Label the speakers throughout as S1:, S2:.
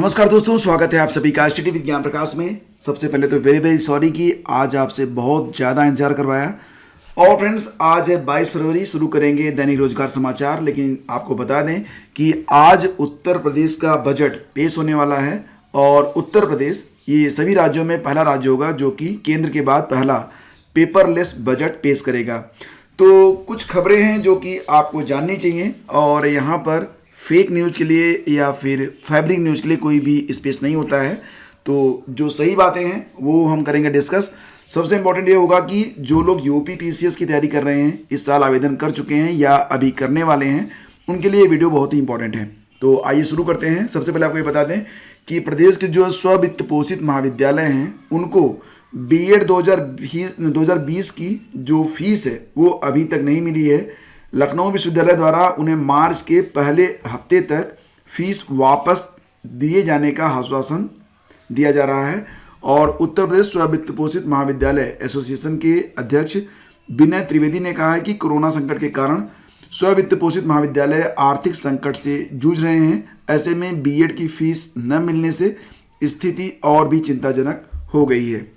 S1: नमस्कार दोस्तों, स्वागत है आप सभी का स्टडी विद ज्ञान प्रकाश में। सबसे पहले तो वेरी वेरी सॉरी कि आज आपसे बहुत ज़्यादा इंतजार करवाया। और फ्रेंड्स, आज है 22 फरवरी, शुरू करेंगे दैनिक रोजगार समाचार। लेकिन आपको बता दें कि आज उत्तर प्रदेश का बजट पेश होने वाला है और उत्तर प्रदेश ये सभी राज्यों में पहला राज्य होगा जो कि केंद्र के बाद पहला पेपरलेस बजट पेश करेगा। तो कुछ खबरें हैं जो कि आपको जाननी चाहिए और यहाँ पर फेक न्यूज़ के लिए या फिर फैब्रिक न्यूज़ के लिए कोई भी स्पेस नहीं होता है। तो जो सही बातें हैं वो हम करेंगे डिस्कस। सबसे इम्पोर्टेंट ये होगा कि जो लोग यूपी पीसीएस की तैयारी कर रहे हैं, इस साल आवेदन कर चुके हैं या अभी करने वाले हैं, उनके लिए ये वीडियो बहुत ही इंपॉर्टेंट है। तो आइए शुरू करते हैं। सबसे पहले आपको ये बता दें कि प्रदेश के जो स्ववित्त पोषित महाविद्यालय हैं उनको बीएड 2020 की जो फीस है वो अभी तक नहीं मिली है। लखनऊ विश्वविद्यालय द्वारा उन्हें मार्च के पहले हफ्ते तक फीस वापस दिए जाने का आश्वासन दिया जा रहा है। और उत्तर प्रदेश स्ववित्त पोषित महाविद्यालय एसोसिएशन के अध्यक्ष विनय त्रिवेदी ने कहा है कि कोरोना संकट के कारण स्ववित्त पोषित महाविद्यालय आर्थिक संकट से जूझ रहे हैं। ऐसे में बीएड की फीस न मिलने से स्थिति और भी चिंताजनक हो गई है।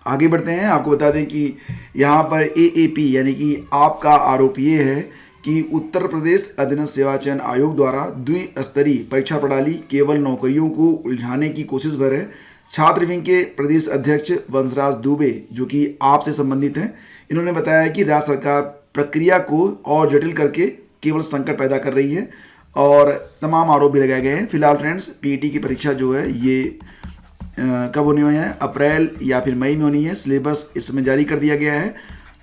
S1: आगे बढ़ते हैं। आपको बता दें कि यहाँ पर एएपी यानी कि आपका आरोप ये है कि उत्तर प्रदेश अधीनस्थ सेवा चयन आयोग द्वारा द्विस्तरीय परीक्षा प्रणाली केवल नौकरियों को उलझाने की कोशिश भर है। छात्र विंग के प्रदेश अध्यक्ष वंशराज दुबे, जो कि आपसे संबंधित हैं, इन्होंने बताया कि राज्य सरकार प्रक्रिया को और जटिल करके केवल संकट पैदा कर रही है और तमाम आरोप भी लगाए गए हैं। फिलहाल फ्रेंड्स, पीईटी की परीक्षा जो है ये कब होनी है? अप्रैल या फिर मई में होनी है। सिलेबस इस समय जारी कर दिया गया है।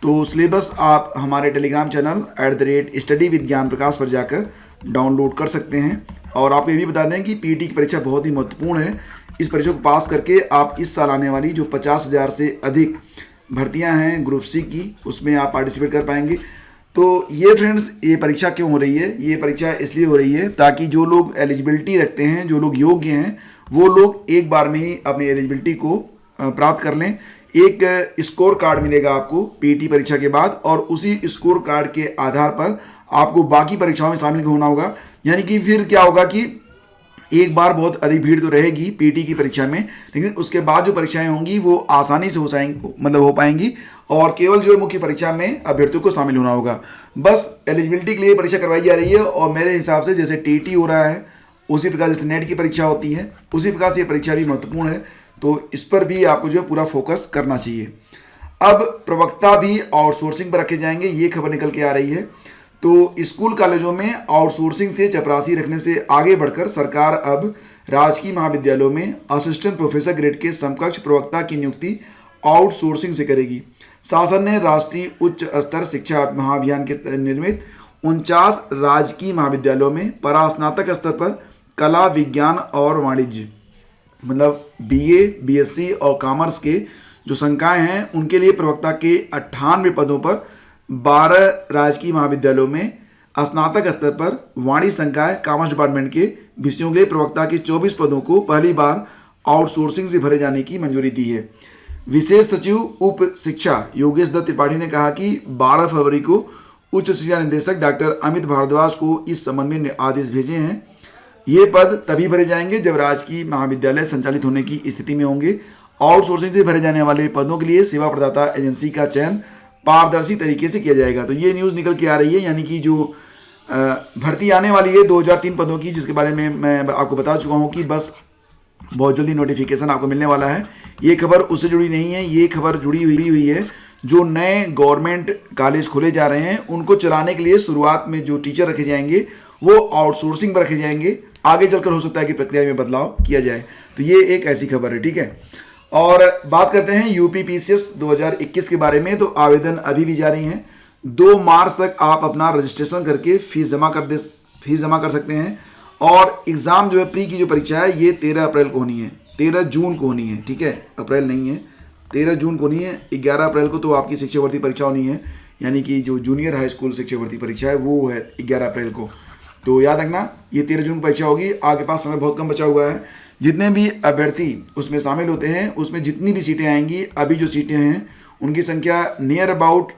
S1: तो सिलेबस आप हमारे टेलीग्राम चैनल @स्टडी विद ज्ञान प्रकाश पर जाकर डाउनलोड कर सकते हैं। और आपको ये भी बता दें कि पीईटी की परीक्षा बहुत ही महत्वपूर्ण है। इस परीक्षा को पास करके आप इस साल आने वाली जो 50,000 से अधिक भर्तियां हैं ग्रुप सी की, उसमें आप पार्टिसिपेट कर पाएंगे। तो ये फ्रेंड्स, ये परीक्षा क्यों हो रही है? ये परीक्षा इसलिए हो रही है ताकि जो लोग एलिजिबिलिटी रखते हैं, जो लोग योग्य हैं, वो लोग एक बार में ही अपनी एलिजिबिलिटी को प्राप्त कर लें। एक स्कोर कार्ड मिलेगा आपको पीईटी परीक्षा के बाद और उसी स्कोर कार्ड के आधार पर आपको बाकी परीक्षाओं में शामिल होना होगा। यानी कि फिर क्या होगा कि एक बार बहुत अधिक भीड़ तो रहेगी पीईटी की परीक्षा में, लेकिन उसके बाद जो परीक्षाएं होंगी वो आसानी से हो पाएंगी और केवल जो मुख्य परीक्षा में अभ्यर्थियों को शामिल होना होगा। बस एलिजिबिलिटी के लिए परीक्षा करवाई जा रही है और मेरे हिसाब से जैसे टीटी हो रहा है, उसी प्रकार जैसे नेट की परीक्षा होती है, उसी प्रकार से ये परीक्षा भी महत्वपूर्ण है। तो इस पर भी आपको जो है पूरा फोकस करना चाहिए। अब प्रवक्ता भी आउटसोर्सिंग पर रखे जाएंगे, ये खबर निकल के आ रही है। तो स्कूल कॉलेजों में आउटसोर्सिंग से चपरासी रखने से आगे बढ़कर सरकार अब राजकीय महाविद्यालयों में असिस्टेंट प्रोफेसर ग्रेड के समकक्ष प्रवक्ता की नियुक्ति आउटसोर्सिंग से करेगी। शासन ने राष्ट्रीय उच्च स्तर शिक्षा महाअभियान के निर्मित 49 राजकीय महाविद्यालयों में परास्नातक स्तर पर कला, विज्ञान और वाणिज्य मतलब बीए, बीएससी और कॉमर्स के जो संकाय हैं उनके लिए प्रवक्ता के 98 पदों पर 12 राजकीय महाविद्यालयों में स्नातक स्तर पर वाणिज्य संकाय कॉमर्स डिपार्टमेंट के विषयों के लिए प्रवक्ता के 24 पदों को पहली बार आउटसोर्सिंग से भरे जाने की मंजूरी दी है। विशेष सचिव उप शिक्षा योगेश दत्त त्रिपाठी ने कहा कि 12 फरवरी को उच्च शिक्षा निदेशक डॉक्टर अमित भारद्वाज को इस संबंध में आदेश भेजे हैं। ये पद तभी भरे जाएंगे जब राजकीय महाविद्यालय संचालित होने की स्थिति में होंगे। आउटसोर्सिंग से भरे जाने वाले पदों के लिए सेवा प्रदाता एजेंसी का चयन पारदर्शी तरीके से किया जाएगा। तो ये न्यूज़ निकल के आ रही है, यानी कि जो भर्ती आने वाली है 2003 पदों की, जिसके बारे में मैं आपको बता चुका हूँ कि बस बहुत जल्दी नोटिफिकेशन आपको मिलने वाला है। ये खबर उससे जुड़ी नहीं है, ये खबर जुड़ी हुई है जो नए गवर्नमेंट कॉलेज खोले जा रहे हैं उनको चलाने के लिए शुरुआत में जो टीचर रखे जाएंगे वो आउटसोर्सिंग पर रखे जाएंगे। आगे चलकर हो सकता है कि प्रक्रिया में बदलाव किया जाए। तो ये एक ऐसी खबर है, ठीक है। और बात करते हैं यूपी पीसीएस 2021 के बारे में। तो आवेदन अभी भी जारी हैं। 2 मार्च तक आप अपना रजिस्ट्रेशन करके फीस जमा कर सकते हैं। और एग्ज़ाम जो है प्री की जो परीक्षा है ये 13 अप्रैल को होनी है, 13 जून को होनी है, ठीक है। अप्रैल नहीं है, 13 जून को होनी है। 11 अप्रैल को तो आपकी शिक्षक भर्ती परीक्षा होनी है, यानी कि जो जूनियर हाई स्कूल शिक्षक भर्ती परीक्षा है वो है 11 अप्रैल को। तो याद रखना ये 13 जून को परीक्षा होगी। आपके पास समय बहुत कम बचा हुआ है। जितने भी अभ्यर्थी उसमें शामिल होते हैं उसमें जितनी भी सीटें आएंगी, अभी जो सीटें हैं उनकी संख्या नियर अबाउट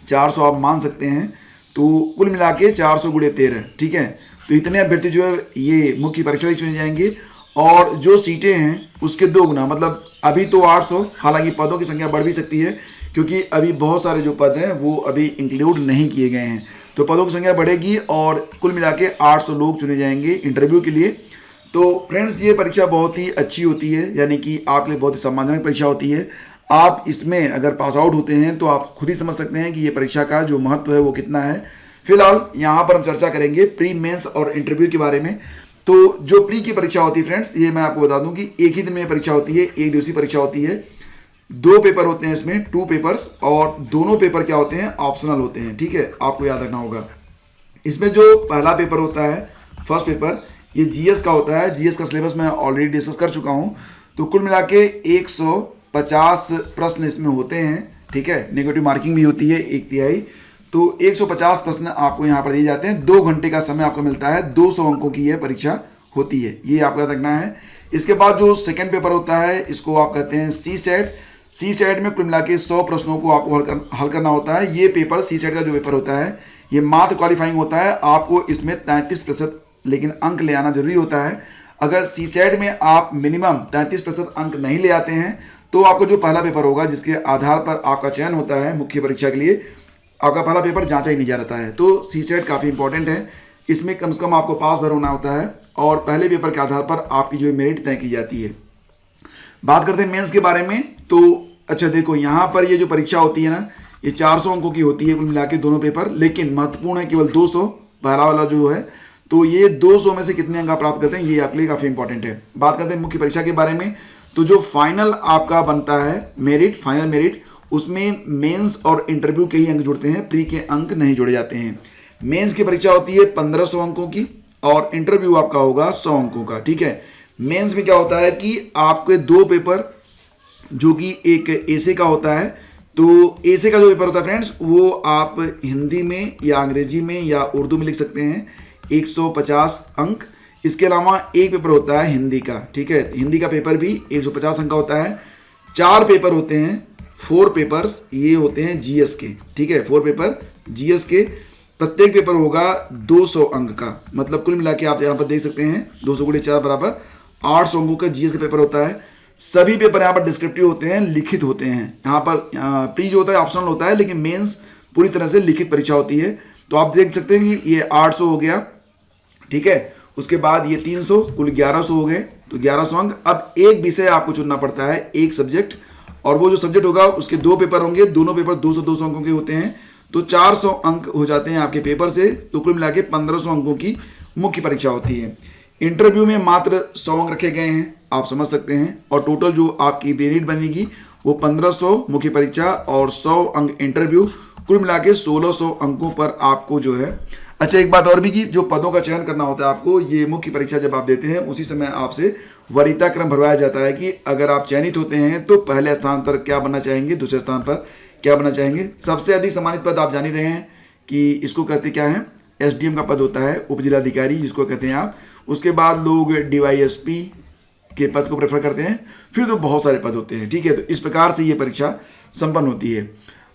S1: 400 आप मान सकते हैं। तो कुल मिला के 400 × 13, ठीक है। तो इतने अभ्यर्थी जो है ये मुख्य परीक्षा भी चुने जाएंगे और जो सीटें हैं उसके 2 गुना, मतलब अभी तो 800, हालांकि पदों की संख्या बढ़ भी सकती है क्योंकि अभी बहुत सारे जो पद हैं वो अभी इंक्लूड नहीं किए गए हैं, तो पदों की संख्या बढ़ेगी और कुल मिला के 800 लोग चुने जाएंगे इंटरव्यू के लिए। तो फ्रेंड्स ये परीक्षा बहुत ही अच्छी होती है, यानी कि आपके लिए बहुत ही सम्मानजनक परीक्षा होती है। आप इसमें अगर पास आउट होते हैं तो आप खुद ही समझ सकते हैं कि ये परीक्षा का जो महत्व है वो कितना है। फिलहाल यहाँ पर हम चर्चा करेंगे प्री मेंस और इंटरव्यू के बारे में। तो जो प्री की परीक्षा होती है फ्रेंड्स, ये मैं आपको बता दूं कि एक ही दिन में परीक्षा होती है, एक दिवसीय परीक्षा होती है। 2 पेपर होते हैं इसमें, 2 पेपर्स, और दोनों पेपर क्या होते हैं, ऑप्शनल होते हैं। ठीक है, आपको याद रखना होगा। इसमें जो पहला पेपर होता है, फर्स्ट पेपर, ये जीएस का होता है। जीएस का सिलेबस मैं ऑलरेडी डिस्कस कर चुका हूँ। तो कुल मिला के 150 प्रश्न इसमें होते हैं। ठीक है, नेगेटिव मार्किंग भी होती है 1/3। तो 150 प्रश्न आपको यहाँ पर दिए जाते हैं। 2 घंटे का समय आपको मिलता है। 200 अंकों की यह परीक्षा होती है, ये आपको याद रखना है। इसके बाद जो सेकेंड पेपर होता है, इसको आप कहते हैं सी सेट। सी सेट में कुल मिला के 100 प्रश्नों को आपको हल करना होता है। ये पेपर, सी सेट का जो पेपर होता है, ये मात्र क्वालिफाइंग होता है। आपको इसमें 33% लेकिन अंक ले आना जरूरी होता है। अगर सी सेट में आप मिनिमम 33% अंक नहीं ले आते हैं तो आपको जो पहला पेपर होगा, जिसके आधार पर आपका चयन होता है मुख्य परीक्षा के लिए, आपका पहला पेपर जांचा ही नहीं जा रहता है। तो सी सेट काफ़ी इंपॉर्टेंट है। इसमें कम से कम आपको पास भर होना होता है और पहले पेपर के आधार पर आपकी जो मेरिट तय की जाती है। बात करते हैं मेंस के बारे में। तो अच्छा देखो, यहाँ पर ये जो परीक्षा होती है ना, ये 400 अंकों की होती है कुल मिला के दोनों पेपर, लेकिन महत्वपूर्ण है केवल 200, पहला वाला जो है। तो ये 200 में से कितने अंक आप प्राप्त करते हैं, ये आपके लिए काफ़ी इंपॉर्टेंट है। बात करते हैं मुख्य परीक्षा के बारे में। तो जो फाइनल आपका बनता है मेरिट, फाइनल मेरिट, उसमें मेंस और इंटरव्यू के ही अंक जुड़ते हैं, प्री के अंक नहीं जोड़े जाते हैं। मेंस की परीक्षा होती है 1500 अंकों की और इंटरव्यू आपका होगा 100 अंकों का। ठीक है, मेंस में क्या होता है कि आपके 2 पेपर, जो कि एक एसे का होता है। तो एसे का जो पेपर होता है फ्रेंड्स, वो आप हिंदी में या अंग्रेजी में या उर्दू में लिख सकते हैं, 150 अंक। इसके अलावा एक पेपर होता है हिंदी का। ठीक है, हिंदी का पेपर भी 150 अंक का होता है। 4 पेपर होते हैं, 4 पेपर्स, ये होते हैं जीएस के। ठीक है, 4 पेपर जीएस के, प्रत्येक पेपर होगा 200 अंक का। मतलब कुल मिला के आप यहाँ पर देख सकते हैं 200 × 4 बराबर 800 अंकों का जीएस का पेपर होता है। सभी पेपर यहाँ पर डिस्क्रिप्टिव होते हैं, लिखित होते हैं। यहाँ पर प्री जो होता है ऑप्शनल होता है, लेकिन मेंस पूरी तरह से लिखित परीक्षा होती है। तो आप देख सकते हैं कि ये 800 हो गया। ठीक है, उसके बाद ये 300, कुल 1100 हो गए। तो 1100 अंक। अब एक विषय आपको चुनना पड़ता है, एक सब्जेक्ट, और वो जो सब्जेक्ट होगा उसके 2 पेपर होंगे, दोनों पेपर 200-200 अंकों के होते हैं। तो 400 अंक हो जाते हैं आपके पेपर से। तो कुल मिला के 1500 अंकों की मुख्य परीक्षा होती है। इंटरव्यू में मात्र 100 अंक रखे गए हैं, आप समझ सकते हैं। और टोटल जो आपकी मेरिट बनेगी वो 1500 मुख्य परीक्षा और 100 अंक इंटरव्यू, कुल मिला के 1600 अंकों पर आपको जो है। अच्छा, एक बात और भी कि जो पदों का चयन करना होता है आपको, ये मुख्य परीक्षा जब आप देते हैं उसी समय आपसे वरीयता क्रम भरवाया जाता है कि अगर आप चयनित होते हैं तो पहले स्थान पर क्या बनना चाहेंगे, दूसरे स्थान पर क्या बनना चाहेंगे। सबसे अधिक सम्मानित पद आप जान ही रहे हैं कि इसको कहते क्या है, एसडीएम का पद होता है, उप जिलाधिकारी जिसको कहते हैं आप। उसके बाद लोग डीवाईएसपी के पद को प्रेफर करते हैं, फिर तो बहुत सारे पद होते हैं। ठीक है, तो इस प्रकार से ये परीक्षा संपन्न होती है।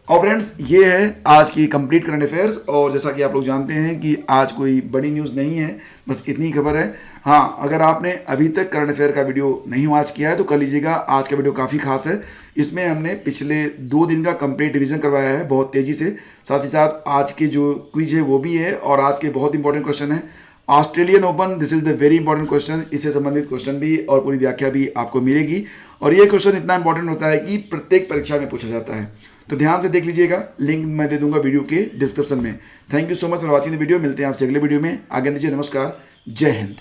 S1: और फ्रेंड्स, ये है आज की कंप्लीट करंट अफेयर्स। और जैसा कि आप लोग जानते हैं कि आज कोई बड़ी न्यूज़ नहीं है, बस इतनी खबर है। हाँ, अगर आपने अभी तक करंट अफेयर का वीडियो नहीं वॉच किया है तो कर लीजिएगा। आज का वीडियो काफ़ी खास है। इसमें हमने पिछले 2 दिन का कंप्लीट रिवीजन करवाया है बहुत तेज़ी से। साथ ही साथ आज के जो क्विज है वो भी है, और आज के बहुत इंपॉर्टेंट क्वेश्चन है। Australian open, this is the very important question. इससे संबंधित क्वेश्चन भी और पूरी व्याख्या भी आपको मिलेगी। और ये क्वेश्चन इतना इंपॉर्टेंट होता है कि प्रत्येक परीक्षा में पूछा जाता है। तो ध्यान से देख लीजिएगा, लिंक मैं दे दूंगा वीडियो के डिस्क्रिप्शन में। Thank you so much for watching the video. मिलते हैं आपसे अगले वीडियो में। आगे दीजिए, नमस्कार, जय हिंद।